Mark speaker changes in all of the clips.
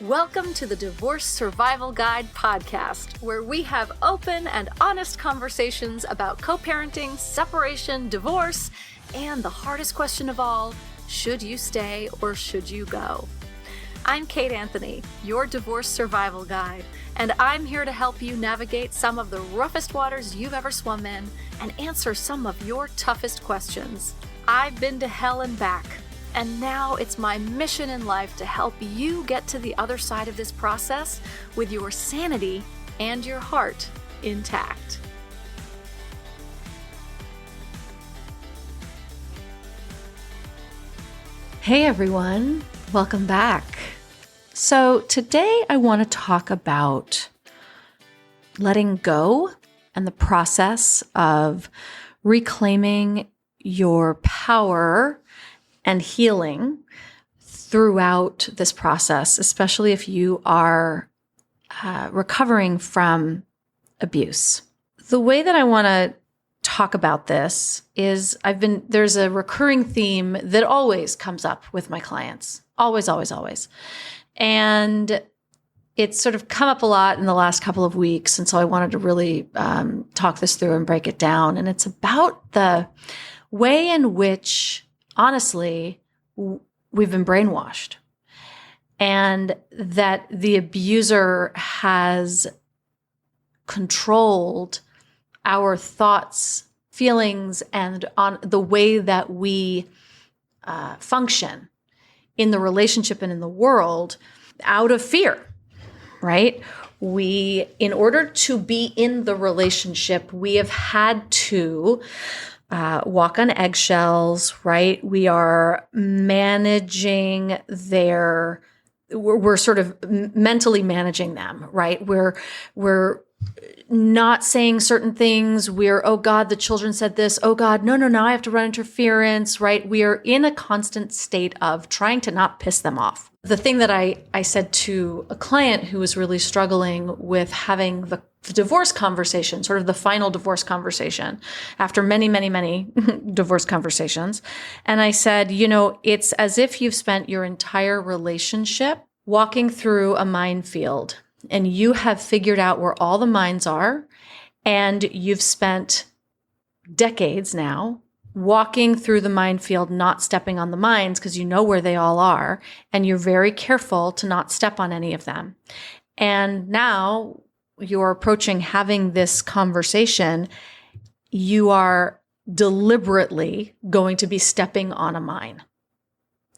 Speaker 1: Welcome to the Divorce Survival Guide podcast, where we have open and honest conversations about co-parenting, separation, divorce, and the hardest question of all, should you stay or should you go? I'm Kate Anthony, your divorce survival guide, and I'm here to help you navigate some of the roughest waters you've ever swum in and answer some of your toughest questions. I've been to hell and back, and now it's my mission in life to help you get to the other side of this process with your sanity and your heart intact.
Speaker 2: Hey everyone, welcome back. So today I want to talk about letting go and the process of reclaiming your power and healing throughout this process, especially if you are recovering from abuse. The way that I want to talk about this is there's a recurring theme that always comes up with my clients. Always. And it's sort of come up a lot in the last couple of weeks. And so I wanted to really talk this through and break it down. And it's about the way in which, honestly, we've been brainwashed, and that the abuser has controlled our thoughts, feelings, and on the way that we function in the relationship and in the world out of fear, right? In order to be in the relationship, we have had to walk on eggshells, right? We are managing we're sort of mentally managing them, right? We're not saying certain things. Oh God, the children said this. Oh God, no, I have to run interference, right? We are in a constant state of trying to not piss them off. The thing that I said to a client who was really struggling with having the divorce conversation, sort of the final divorce conversation after many, many, many divorce conversations. And I said, it's as if you've spent your entire relationship walking through a minefield, and you have figured out where all the mines are, and you've spent decades now walking through the minefield, not stepping on the mines because you know where they all are, and you're very careful to not step on any of them. And now you're approaching having this conversation, you are deliberately going to be stepping on a mine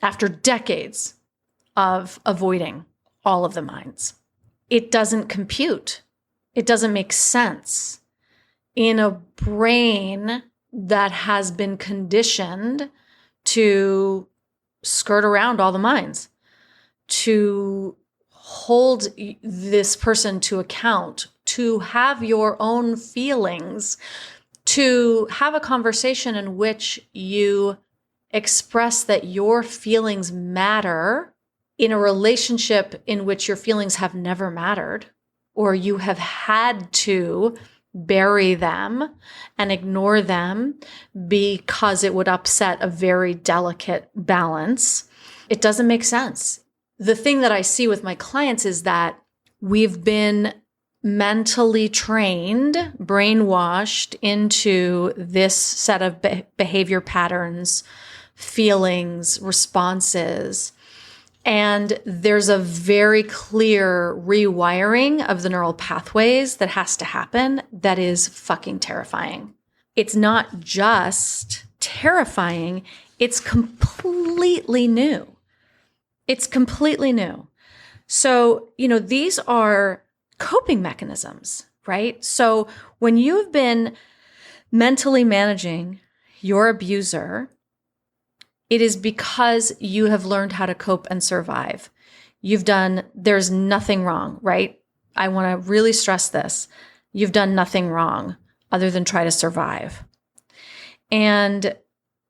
Speaker 2: after decades of avoiding all of the mines. It doesn't compute. It doesn't make sense in a brain that has been conditioned to skirt around all the mines, to hold this person to account, to have your own feelings, to have a conversation in which you express that your feelings matter in a relationship in which your feelings have never mattered, or you have had to bury them and ignore them because it would upset a very delicate balance. It doesn't make sense. The thing that I see with my clients is that we've been mentally trained, brainwashed into this set of behavior patterns, feelings, responses. And there's a very clear rewiring of the neural pathways that has to happen that is fucking terrifying. It's not just terrifying, it's completely new. It's completely new. So, these are coping mechanisms, right? So when you've been mentally managing your abuser, it is because you have learned how to cope and survive. There's nothing wrong, right? I want to really stress this. You've done nothing wrong other than try to survive. And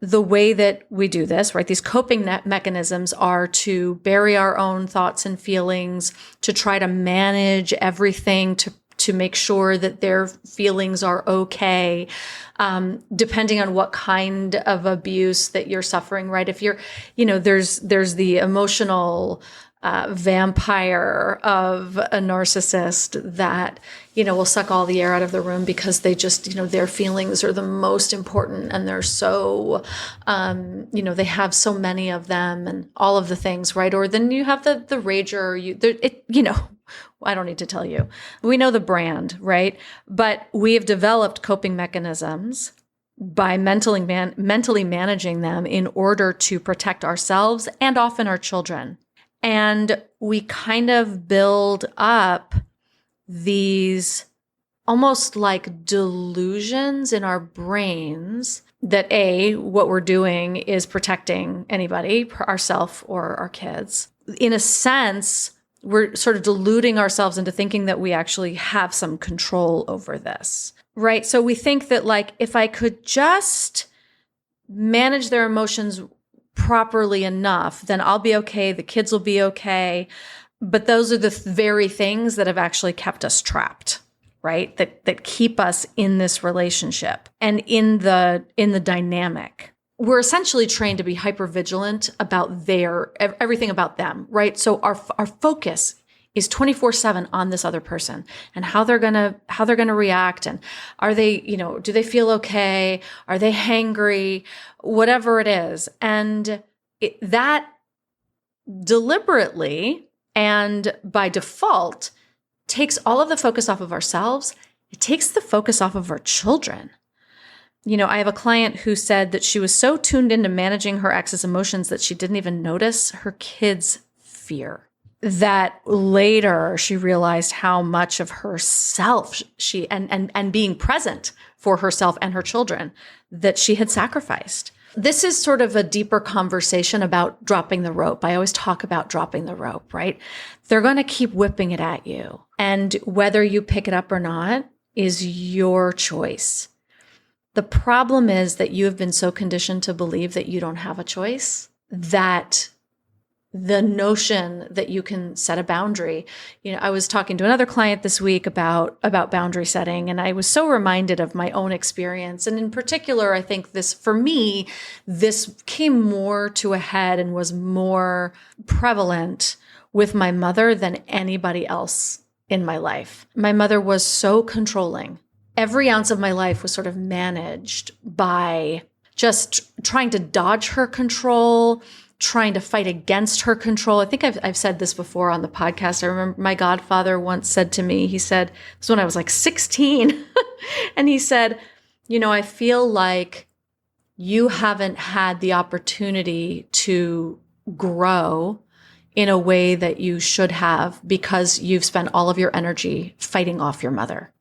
Speaker 2: the way that we do this, right, these coping mechanisms are to bury our own thoughts and feelings, to try to manage everything, to make sure that their feelings are okay, depending on what kind of abuse that you're suffering, right? If you're, there's the emotional vampire of a narcissist that, will suck all the air out of the room because they just, their feelings are the most important and they're so, they have so many of them and all of the things, right? Or then you have the rager, I don't need to tell you. We know the brand, right? But we have developed coping mechanisms by mentally managing them in order to protect ourselves and often our children. And we kind of build up these almost like delusions in our brains that what we're doing is protecting anybody, ourselves or our kids. In a sense, we're sort of deluding ourselves into thinking that we actually have some control over this, right? So we think that like, if I could just manage their emotions properly enough, then I'll be okay. The kids will be okay. But those are the very things that have actually kept us trapped, right? That keep us in this relationship and in the dynamic. We're essentially trained to be hypervigilant about everything about them, right? So our focus is 24/7 on this other person and how they're gonna react, and are they, do they feel okay? Are they hangry? Whatever it is, and that deliberately and by default takes all of the focus off of ourselves. It takes the focus off of our children. I have a client who said that she was so tuned into managing her ex's emotions that she didn't even notice her kids' fear. That later she realized how much of herself and being present for herself and her children that she had sacrificed. This is sort of a deeper conversation about dropping the rope. I always talk about dropping the rope, right? They're going to keep whipping it at you. And whether you pick it up or not is your choice. The problem is that you have been so conditioned to believe that you don't have a choice, that the notion that you can set a boundary. I was talking to another client this week about boundary setting, and I was so reminded of my own experience. And in particular, I think for me, this came more to a head and was more prevalent with my mother than anybody else in my life. My mother was so controlling. Every ounce of my life was sort of managed by just trying to dodge her control, trying to fight against her control. I think I've said this before on the podcast. I remember my godfather once said to me, he said, this was when I was like 16, and he said, I feel like you haven't had the opportunity to grow in a way that you should have because you've spent all of your energy fighting off your mother.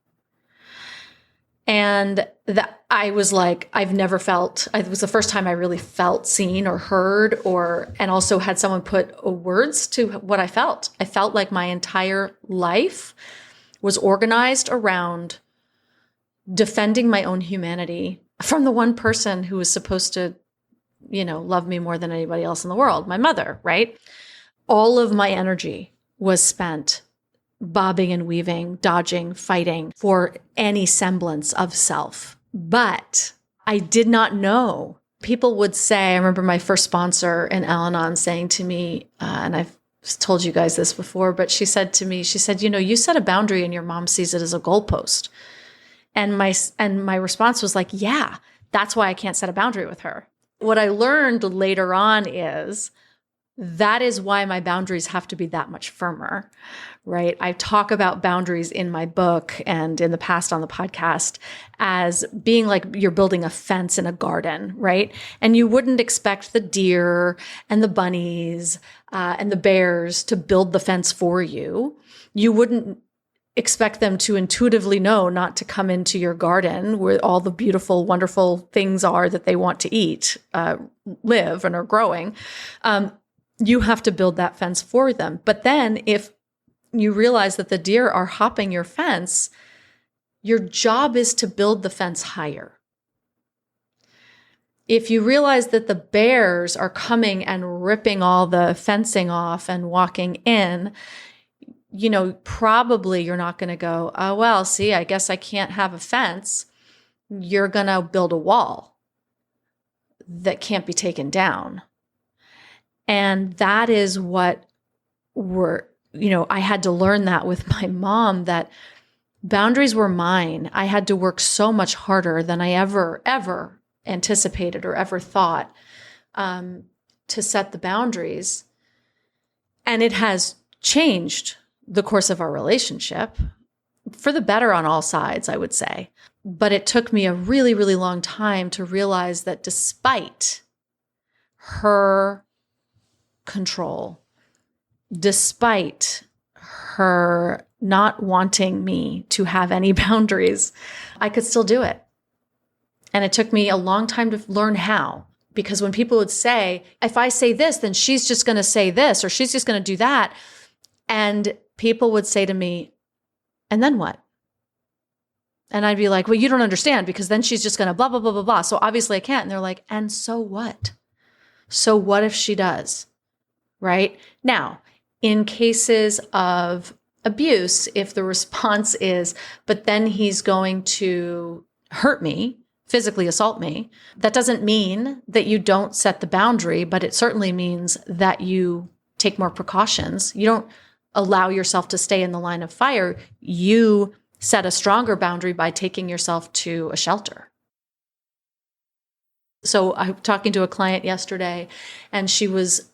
Speaker 2: And that I was like, it was the first time I really felt seen or heard, and also had someone put words to what I felt. I felt like my entire life was organized around defending my own humanity from the one person who was supposed to, love me more than anybody else in the world, my mother, right? All of my energy was spent bobbing and weaving, dodging, fighting for any semblance of self. But I did not know. People would say, I remember my first sponsor in Al-Anon saying to me, and I've told you guys this before, but she said to me, you set a boundary and your mom sees it as a goalpost. And my response was like, yeah, that's why I can't set a boundary with her. What I learned later on is that is why my boundaries have to be that much firmer, right? I talk about boundaries in my book and in the past on the podcast as being like you're building a fence in a garden, right? And you wouldn't expect the deer and the bunnies and the bears to build the fence for you. You wouldn't expect them to intuitively know not to come into your garden where all the beautiful, wonderful things are that they want to eat, live, and are growing. You have to build that fence for them. But then if you realize that the deer are hopping your fence, your job is to build the fence higher. If you realize that the bears are coming and ripping all the fencing off and walking in, probably you're not going to go, oh, well, see, I guess I can't have a fence. You're going to build a wall that can't be taken down. And that is what I had to learn that with my mom, that boundaries were mine. I had to work so much harder than I ever anticipated or ever thought to set the boundaries. And it has changed the course of our relationship for the better on all sides, I would say. But it took me a really, really long time to realize that despite her control, despite her not wanting me to have any boundaries, I could still do it. And it took me a long time to learn how. Because when people would say, if I say this, then she's just going to say this, or she's just going to do that. And people would say to me, and then what? And I'd be like, well, you don't understand, because then she's just going to blah, blah, blah, blah, blah. So obviously I can't. And they're like, and so what? So what if she does? Right? Now, in cases of abuse, if the response is, but then he's going to hurt me, physically assault me, that doesn't mean that you don't set the boundary, but it certainly means that you take more precautions. You don't allow yourself to stay in the line of fire. You set a stronger boundary by taking yourself to a shelter. So I was talking to a client yesterday, and she was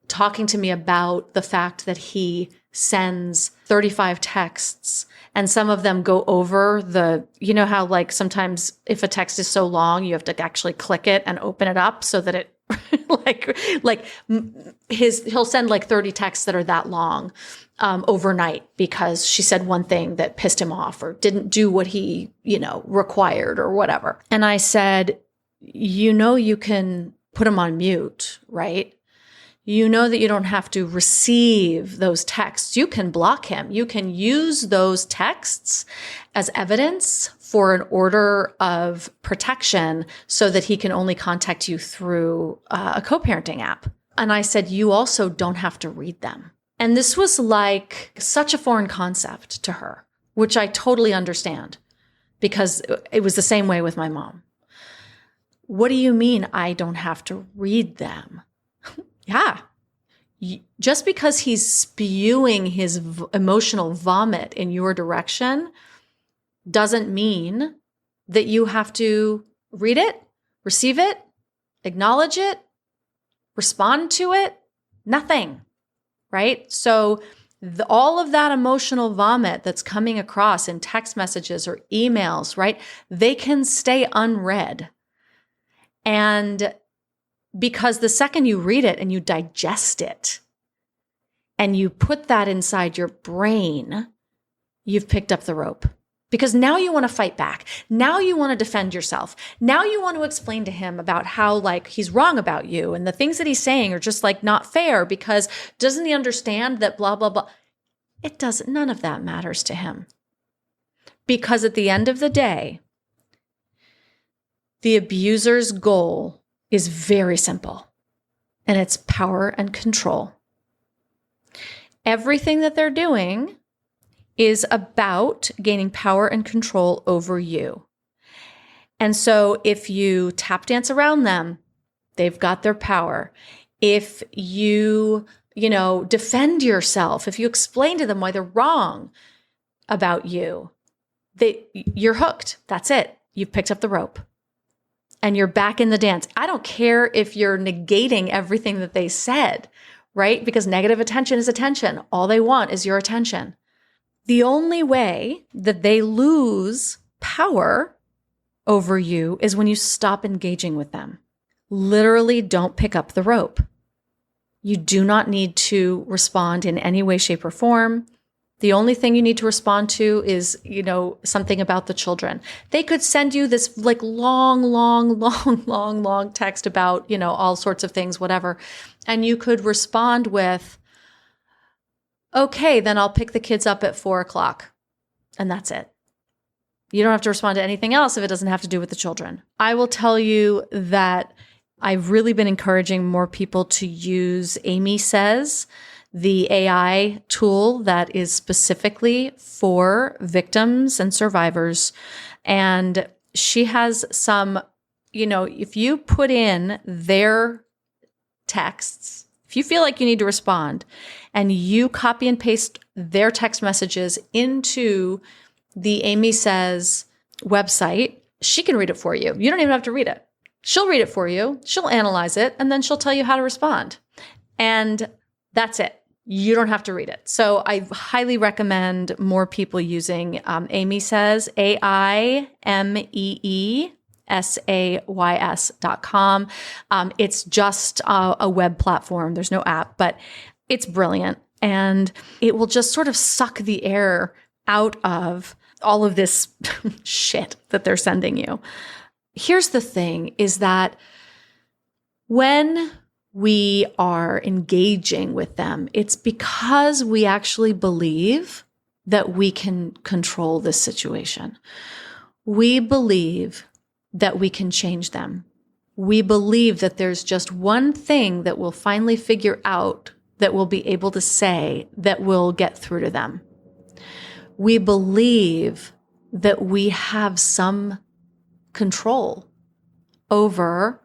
Speaker 2: talking to me about the fact that he sends 35 texts, and some of them go over how like sometimes if a text is so long, you have to actually click it and open it up so that it he'll send like 30 texts that are that long overnight because she said one thing that pissed him off or didn't do what he, required or whatever. And I said, you can put him on mute, right? You know that you don't have to receive those texts. You can block him. You can use those texts as evidence for an order of protection so that he can only contact you through a co-parenting app. And I said, you also don't have to read them. And this was like such a foreign concept to her, which I totally understand because it was the same way with my mom. What do you mean I don't have to read them? Yeah. Just because he's spewing his emotional vomit in your direction doesn't mean that you have to read it, receive it, acknowledge it, respond to it, nothing, right? So all of that emotional vomit that's coming across in text messages or emails, right? They can stay unread. And because the second you read it and you digest it and you put that inside your brain, you've picked up the rope. Because now you want to fight back. Now you want to defend yourself. Now you want to explain to him about how he's wrong about you and the things that he's saying are just not fair because doesn't he understand that blah, blah, blah. It doesn't, none of that matters to him. Because at the end of the day, the abuser's goal is very simple, and it's power and control. Everything that they're doing is about gaining power and control over you. And so if you tap dance around them, they've got their power. If you, defend yourself, if you explain to them why they're wrong about you, you're hooked. That's it. You've picked up the rope. And you're back in the dance. I don't care if you're negating everything that they said, right? Because negative attention is attention. All they want is your attention. The only way that they lose power over you is when you stop engaging with them. Literally don't pick up the rope. You do not need to respond in any way, shape, or form. The only thing you need to respond to is, something about the children. They could send you this long text about, all sorts of things, whatever. And you could respond with, okay, then I'll pick the kids up at 4:00. And that's it. You don't have to respond to anything else if it doesn't have to do with the children. I will tell you that I've really been encouraging more people to use Aimee Says. the AI tool that is specifically for victims and survivors. And she has some, if you put in their texts, if you feel like you need to respond and you copy and paste their text messages into the Aimee Says website, she can read it for you. You don't even have to read it. She'll read it for you. She'll analyze it, and then she'll tell you how to respond. And that's it. You don't have to read it. So I highly recommend more people using Aimee Says, AIMEESAYS.com. It's just a web platform. There's no app, but it's brilliant. And it will just sort of suck the air out of all of this shit that they're sending you. Here's the thing is that when we are engaging with them, it's because we actually believe that we can control this situation. We believe that we can change them. We believe that there's just one thing that we'll finally figure out that we'll be able to say that will get through to them. We believe that we have some control over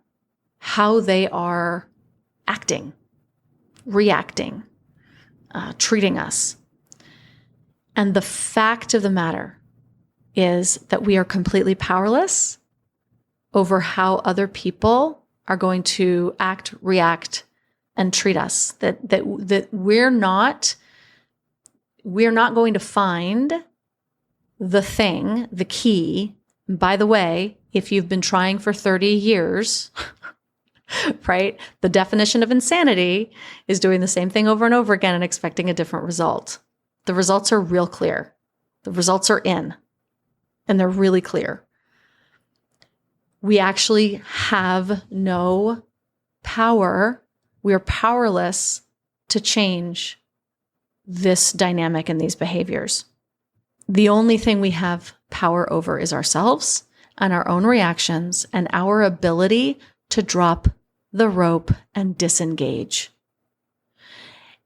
Speaker 2: how they are acting, reacting, treating us. And the fact of the matter is that we are completely powerless over how other people are going to act, react, and treat us. That we're not going to find the thing, the key. By the way, if you've been trying for 30 years, right? The definition of insanity is doing the same thing over and over again and expecting a different result. The results are real clear. The results are in, and they're really clear. We actually have no power. We are powerless to change this dynamic and these behaviors. The only thing we have power over is ourselves and our own reactions and our ability to drop the rope and disengage.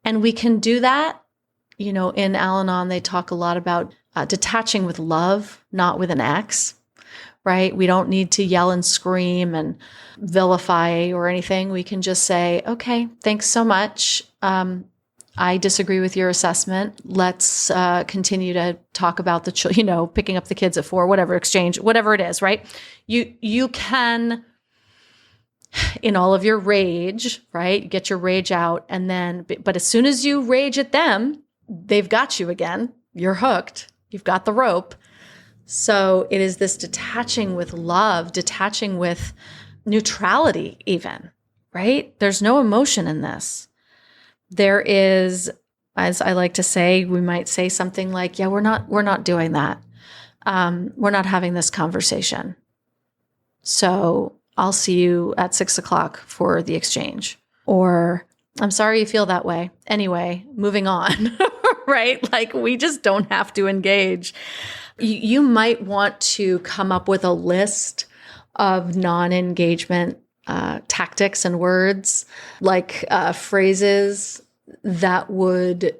Speaker 2: And we can do that. In Al-Anon, they talk a lot about detaching with love, not with an X, right? We don't need to yell and scream and vilify or anything. We can just say, okay, thanks so much. I disagree with your assessment. Let's continue to talk about the, picking up the kids at 4, whatever, exchange, whatever it is, right? You can, in all of your rage, right? Get your rage out. And then, but as soon as you rage at them, they've got you again. You're hooked. You've got the rope. So it is this detaching with love, detaching with neutrality even, right? There's no emotion in this. There is, as I like to say, we might say something like, yeah, we're not doing that. We're not having this conversation. So I'll see you at 6:00 for the exchange. Or I'm sorry you feel that way. Anyway, moving on, right? Like we just don't have to engage. You might want to come up with a list of non-engagement tactics and words, like phrases that would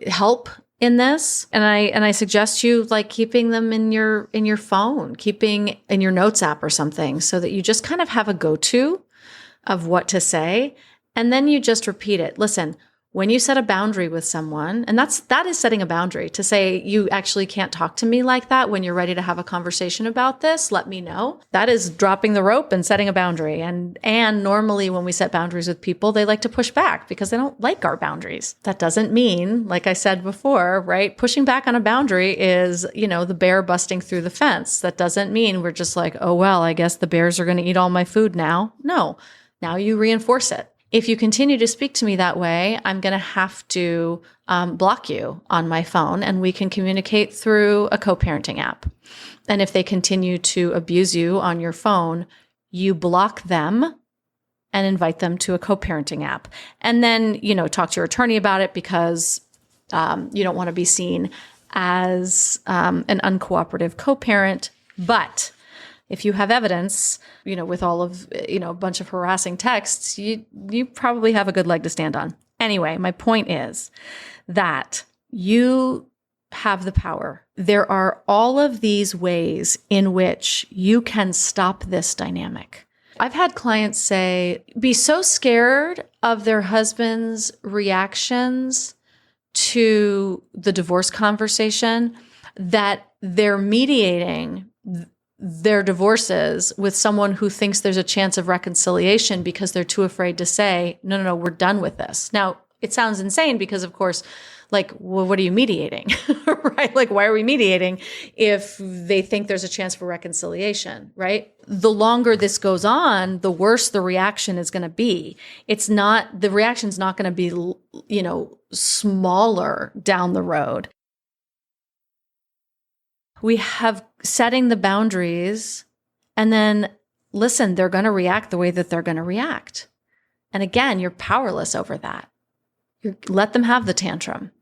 Speaker 2: help in this. And I suggest you like keeping them in your phone, keeping in your notes app or something, so that you just kind of have a go-to of what to say. And then you just repeat it. Listen, when you set a boundary with someone, and that is setting a boundary, to say you actually can't talk to me like that when you're ready to have a conversation about this, let me know. That is dropping the rope and setting a boundary. And normally when we set boundaries with people, they like to push back because they don't like our boundaries. That doesn't mean, like I said before, right? Pushing back on a boundary is, the bear busting through the fence. That doesn't mean we're just like, oh, well, I guess the bears are going to eat all my food now. No, now you reinforce it. If you continue to speak to me that way, I'm going to have to block you on my phone, and we can communicate through a co-parenting app. And if they continue to abuse you on your phone, you block them and invite them to a co-parenting app. And then, talk to your attorney about it, because you don't want to be seen as an uncooperative co-parent. But if you have evidence, with all of, a bunch of harassing texts, you probably have a good leg to stand on. Anyway, my point is that you have the power. There are all of these ways in which you can stop this dynamic. I've had clients say, be so scared of their husband's reactions to the divorce conversation that they're mediating their divorces with someone who thinks there's a chance of reconciliation because they're too afraid to say, no, we're done with this. Now, it sounds insane because, of course, like, well, what are you mediating, right? Like, why are we mediating if they think there's a chance for reconciliation, right? The longer this goes on, the worse the reaction is going to be. The reaction's not going to be, smaller down the road. We have setting the boundaries, and then listen, they're going to react the way that they're going to react. And again, you're powerless over that. Let them have the tantrum.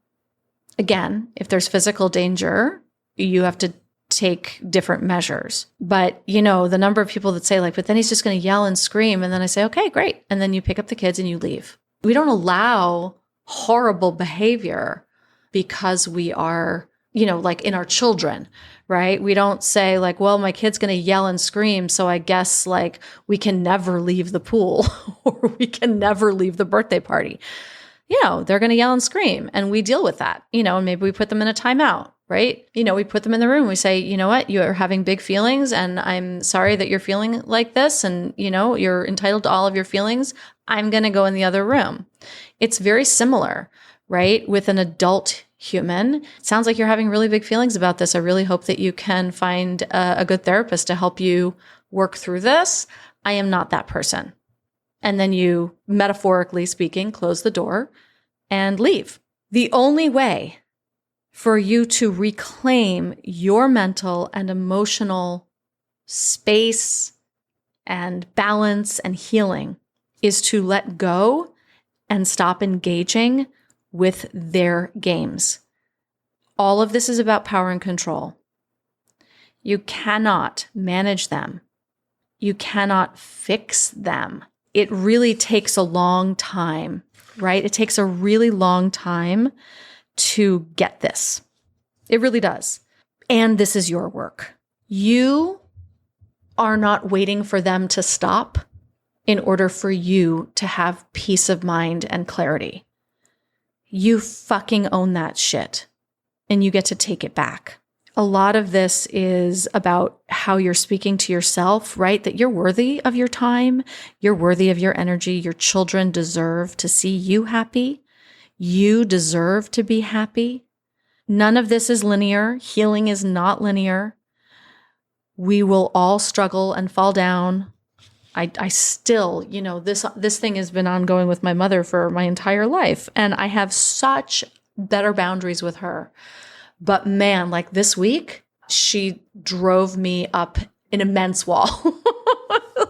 Speaker 2: Again, if there's physical danger, you have to take different measures. But, the number of people that say like, but then he's just going to yell and scream. And then I say, okay, great. And then you pick up the kids and you leave. We don't allow horrible behavior because we are, like in our children, right? We don't say like, well, my kid's going to yell and scream, so I guess like we can never leave the pool or we can never leave the birthday party. They're going to yell and scream, and we deal with that, and maybe we put them in a timeout, right? We put them in the room. We say, you know what, you are having big feelings, and I'm sorry that you're feeling like this. And, you're entitled to all of your feelings. I'm going to go in the other room. It's very similar, right? With an adult human. It sounds like you're having really big feelings about this. I really hope that you can find a good therapist to help you work through this. I am not that person. And then you, metaphorically speaking, close the door and leave. The only way for you to reclaim your mental and emotional space and balance and healing is to let go and stop engaging with their games. All of this is about power and control. You cannot manage them. You cannot fix them. It really takes a long time, right? It takes a really long time to get this. It really does. And this is your work. You are not waiting for them to stop in order for you to have peace of mind and clarity. You fucking own that shit, and you get to take it back. A lot of this is about how you're speaking to yourself, right? That you're worthy of your time. You're worthy of your energy. Your children deserve to see you happy. You deserve to be happy. None of this is linear. Healing is not linear. We will all struggle and fall down. I still, this thing has been ongoing with my mother for my entire life, and I have such better boundaries with her. But man, like this week, she drove me up an immense wall.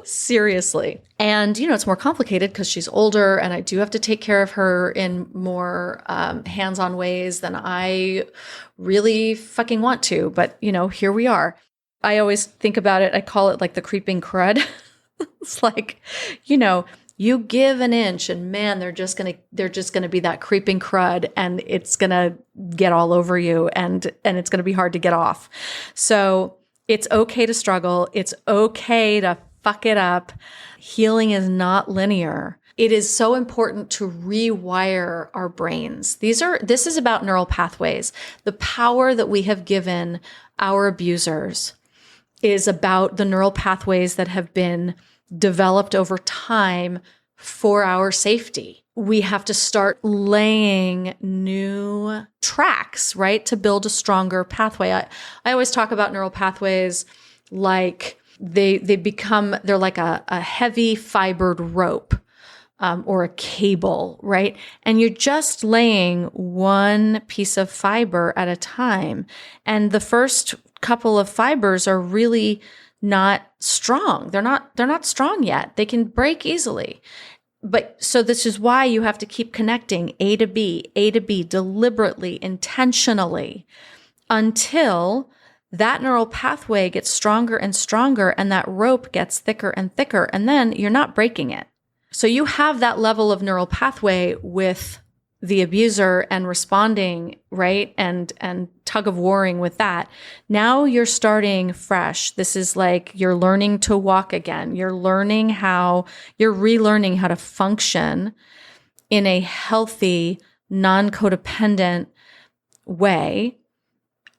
Speaker 2: Seriously. And, it's more complicated because she's older, and I do have to take care of her in more hands-on ways than I really fucking want to. But, here we are. I always think about it. I call it like the creeping crud. It's like, you give an inch and man, they're just going to be that creeping crud, and it's going to get all over you, and it's going to be hard to get off. So it's okay to struggle. It's okay to fuck it up. Healing is not linear. It is so important to rewire our brains. This is about neural pathways. The power that we have given our abusers is about the neural pathways that have been developed over time for our safety. We have to start laying new tracks, right, to build a stronger pathway. I always talk about neural pathways like they're like a heavy fibered rope or a cable, right? And you're just laying one piece of fiber at a time. And the first couple of fibers are really not strong. They're not strong yet. They can break easily. But so this is why you have to keep connecting A to B, deliberately, intentionally, until that neural pathway gets stronger and stronger, and that rope gets thicker and thicker, and then you're not breaking it. So you have that level of neural pathway with the abuser and responding, right? And tug of warring with that. Now you're starting fresh. This is like you're learning to walk again. You're relearning how to function in a healthy, non-codependent way.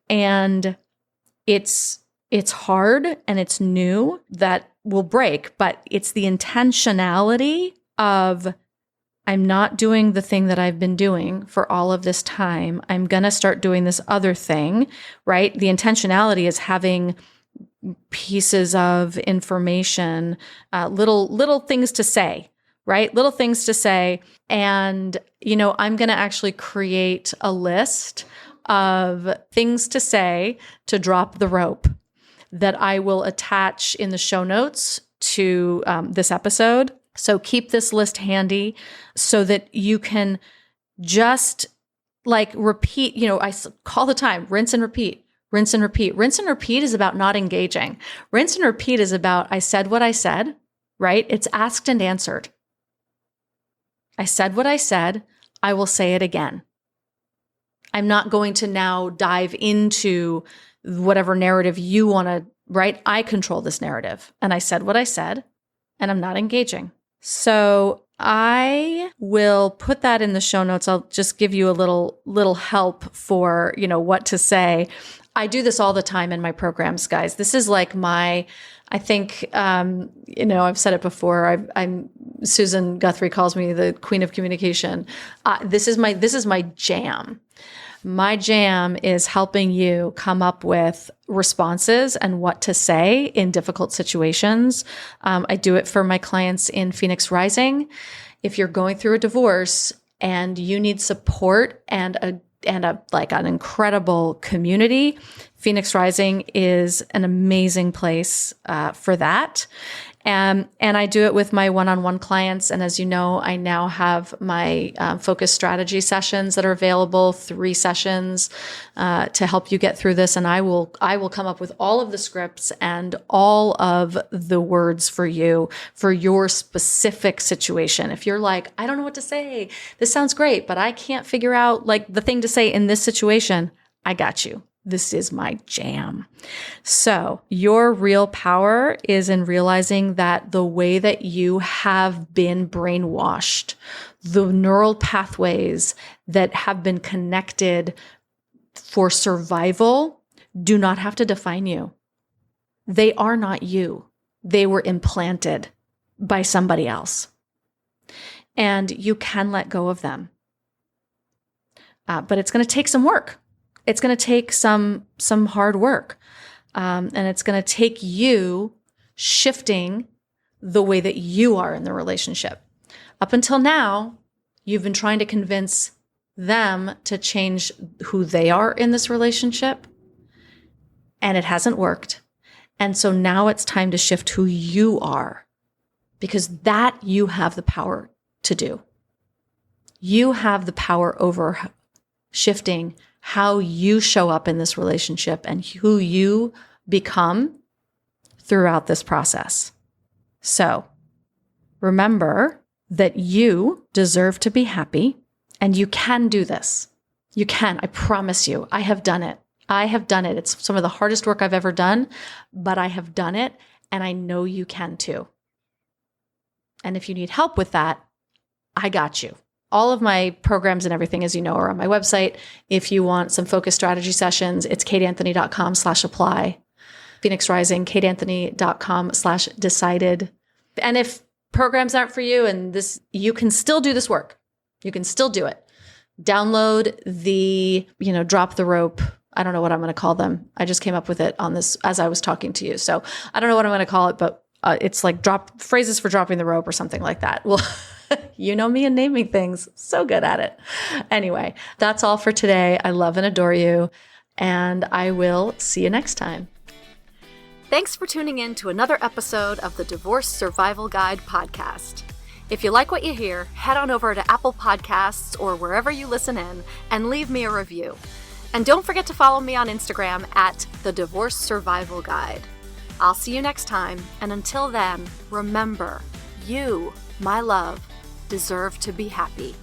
Speaker 2: And it's hard and it's new, that will break, but it's the intentionality of, I'm not doing the thing that I've been doing for all of this time. I'm going to start doing this other thing, right? The intentionality is having pieces of information, little things to say, right? Little things to say. And, I'm going to actually create a list of things to say to drop the rope that I will attach in the show notes to this episode. So keep this list handy so that you can just repeat, I call the time, rinse and repeat, rinse and repeat. Rinse and repeat is about not engaging. Rinse and repeat is about, I said what I said, right? It's asked and answered. I said what I said. I will say it again. I'm not going to now dive into whatever narrative you want to, right? I control this narrative. And I said what I said, and I'm not engaging. So I will put that in the show notes. I'll just give you a little help for, what to say. I do this all the time in my programs, guys. This is like I think, I've said it before. I'm Susan Guthrie calls me the queen of communication. This is my jam. My jam is helping you come up with responses and what to say in difficult situations. I do it for my clients in Phoenix Rising. If you're going through a divorce and you need support and an incredible community, Phoenix Rising is an amazing place for that. And I do it with my one-on-one clients. And as you know, I now have my focus strategy sessions that are available, 3 sessions to help you get through this. And I will come up with all of the scripts and all of the words for you for your specific situation. If you're like, I don't know what to say, this sounds great, but I can't figure out the thing to say in this situation, I got you. This is my jam. So your real power is in realizing that the way that you have been brainwashed, the neural pathways that have been connected for survival do not have to define you. They are not you. They were implanted by somebody else. And you can let go of them. But it's going to take some work. It's going to take some hard work. And it's going to take you shifting the way that you are in the relationship. Up until now, you've been trying to convince them to change who they are in this relationship, and it hasn't worked. And so now it's time to shift who you are, because that you have the power to do. You have the power over shifting how you show up in this relationship and who you become throughout this process. So remember that you deserve to be happy, and you can do this. You can. I promise you. I have done it. It's some of the hardest work I've ever done, but I have done it, and I know you can too. And if you need help with that, I got you. All of my programs and everything, as you know, are on my website. If you want some focus strategy sessions, it's kateanthony.com/apply. Phoenix Rising, kateanthony.com/decided. And if programs aren't for you and this, you can still do this work. You can still do it. Download the, drop the rope. I don't know what I'm going to call them. I just came up with it on this as I was talking to you. So I don't know what I'm going to call it, but it's like phrases for dropping the rope or something like that. Well, you know me and naming things. So good at it. Anyway, that's all for today. I love and adore you, and I will see you next time.
Speaker 1: Thanks for tuning in to another episode of the Divorce Survival Guide podcast. If you like what you hear, head on over to Apple Podcasts or wherever you listen in and leave me a review. And don't forget to follow me on Instagram at the Divorce Survival Guide. I'll see you next time, and until then, remember, you My love deserve to be happy.